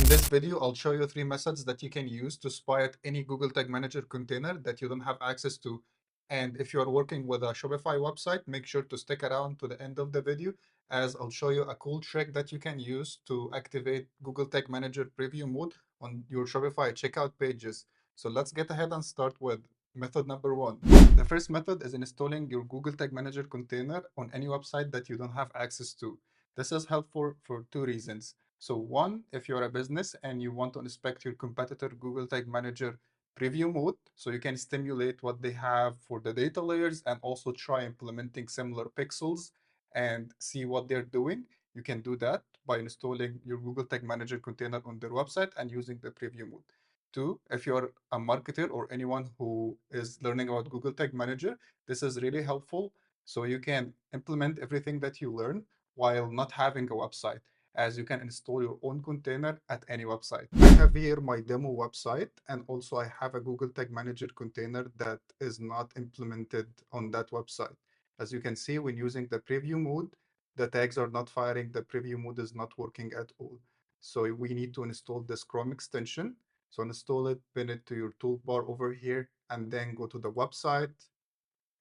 this video, I'll show you 3 methods that you can use to spy at any Google Tag Manager container that you don't have access to. And if you're working with a Shopify website, make sure to stick around to the end of the video, as I'll show you a cool trick that you can use to activate Google Tag Manager preview mode on your Shopify checkout pages. So let's get ahead and start with method number 1. The first method is installing your Google Tag Manager container on any website that you don't have access to. This is helpful for 2 reasons. So one, if you're a business and you want to inspect your competitor Google Tag Manager preview mode, so you can stimulate what they have for the data layers and also try implementing similar pixels and see what they're doing. You can do that by installing your Google Tag Manager container on their website and using the preview mode. Two, if you're a marketer or anyone who is learning about Google Tag Manager, this is really helpful. So you can implement everything that you learn while not having a website, as you can install your own container at any website. I have here my demo website, and also I have a Google Tag Manager container that is not implemented on that website. As you can see, when using the preview mode, the tags are not firing, the preview mode is not working at all. So we need to install this Chrome extension. So install it, pin it to your toolbar over here, and then go to the website,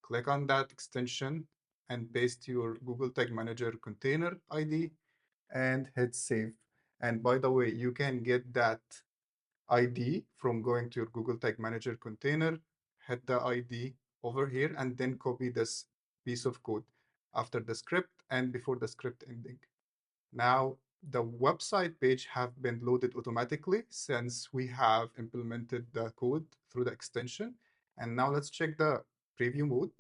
click on that extension, and paste your Google Tag Manager container ID and hit save. And by the way, you can get that ID from going to your Google Tag Manager container, hit the ID over here, and then copy this piece of code after the script and before the script ending. Now, the website page have been loaded automatically since we have implemented the code through the extension. And now let's check the preview mode.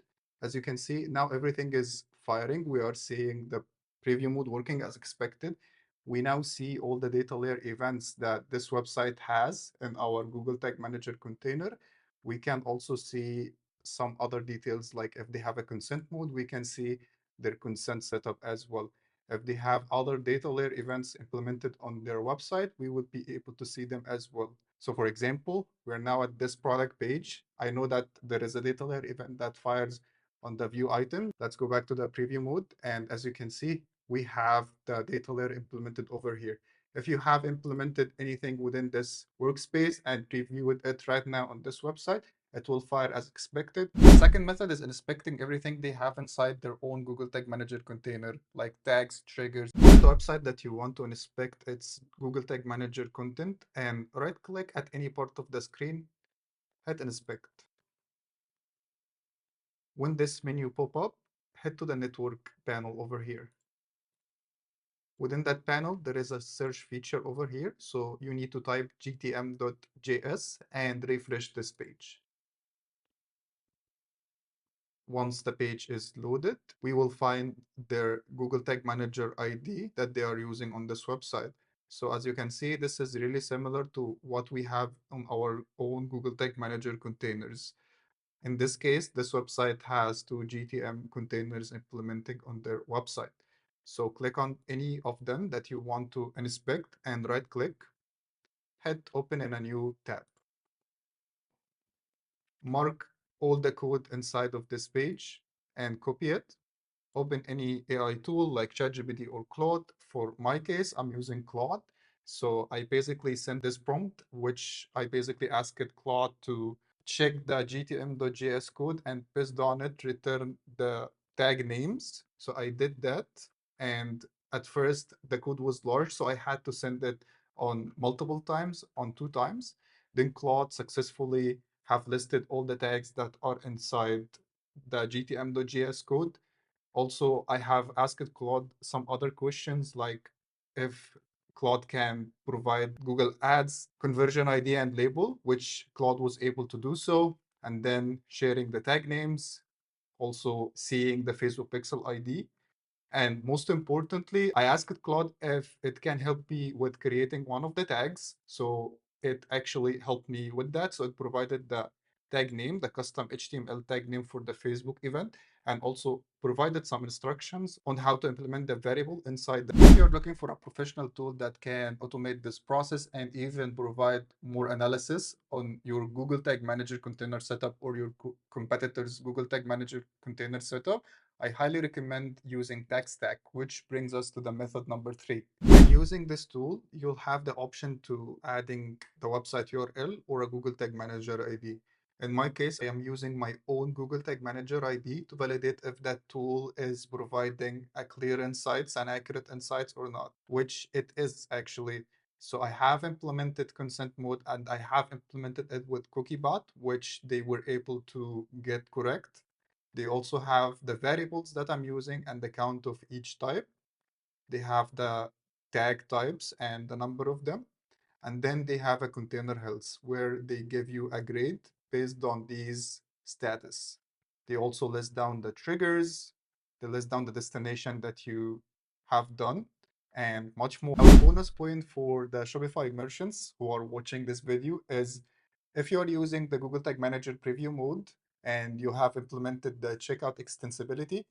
As you can see, now everything is firing. We are seeing the preview mode working as expected. We now see all the data layer events that this website has in our Google Tag Manager container. We can also see some other details, like if they have a consent mode, we can see their consent setup as well. If they have other data layer events implemented on their website, we would be able to see them as well. So for example, we're now at this product page. I know that there is a data layer event that fires on the view item. Let's go back to the preview mode. And as you can see, we have the data layer implemented over here. If you have implemented anything within this workspace and previewed it right now on this website, it will fire as expected. The second method is inspecting everything they have inside their own Google Tag Manager container, like tags, triggers. Go to the website that you want to inspect its Google Tag Manager content and right-click at any part of the screen, hit inspect. When this menu pop up, head to the network panel over here. Within that panel, there is a search feature over here. So you need to type gtm.js and refresh this page. Once the page is loaded, we will find their Google Tag Manager ID that they are using on this website. So as you can see, this is really similar to what we have on our own Google Tag Manager containers. In this case, this website has 2 GTM containers implementing on their website. So click on any of them that you want to inspect and right click, hit open in a new tab. Mark all the code inside of this page and copy it. Open any AI tool like ChatGPT or Claude. For my case, I'm using Claude. So I basically sent this prompt, which I basically asked Claude to check the gtm.js code and based on it, return the tag names. So I did that. And at first, the code was large, so I had to send it on multiple times, on 2 times. Then Claude successfully have listed all the tags that are inside the gtm.js code. Also, I have asked Claude some other questions, like if Claude can provide Google Ads conversion ID and label, which Claude was able to do so, and then sharing the tag names, also seeing the Facebook Pixel ID. And most importantly, I asked Claude if it can help me with creating one of the tags. So it actually helped me with that. So it provided the tag name, the custom HTML tag name for the Facebook event. and also provided some instructions on how to implement the variable inside. If you're looking for a professional tool that can automate this process and even provide more analysis on your Google Tag Manager container setup or your competitors' Google Tag Manager container setup, I highly recommend using TagStack, which brings us to the method number 3. When using this tool, you'll have the option to adding the website URL or a Google Tag Manager ID. In my case, I am using my own Google Tag Manager ID to validate if that tool is providing a clear insights and accurate insights or not, which it is actually. So I have implemented consent mode and I have implemented it with CookieBot, which they were able to get correct. They also have the variables that I'm using and the count of each type. They have the tag types and the number of them. And then they have a container health where they give you a grade based on these status. They also list down the triggers, they list down the destination that you have done, and much more. Our bonus point for the Shopify merchants who are watching this video is if you're using the Google Tag Manager preview mode and you have implemented the checkout extensibility,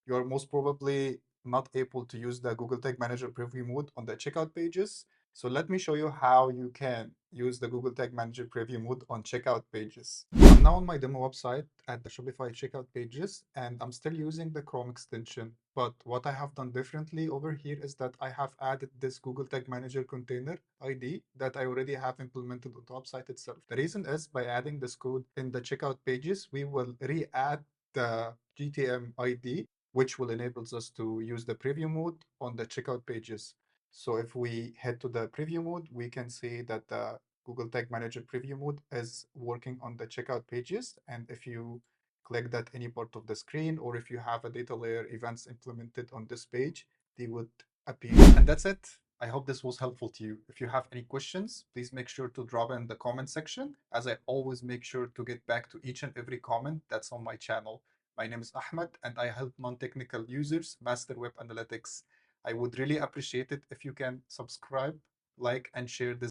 you're most probably not able to use the Google Tag Manager preview mode on the checkout pages. So let me show you how you can use the Google Tag Manager preview mode on checkout pages. I'm now on my demo website at the Shopify checkout pages, and I'm still using the Chrome extension. But what I have done differently over here is that I have added this Google Tag Manager container ID that I already have implemented on the website itself. The reason is by adding this code in the checkout pages, we will re-add the GTM ID, which will enable us to use the preview mode on the checkout pages. So if we head to the preview mode, we can see that the Google Tag Manager preview mode is working on the checkout pages. And if you click that any part of the screen, or if you have a data layer events implemented on this page, they would appear. And that's it. I hope this was helpful to you. If you have any questions, please make sure to drop in the comment section, as I always make sure to get back to each and every comment that's on my channel. My name is Ahmed, and I help non-technical users master web analytics. I would really appreciate it if you can subscribe, like, and share this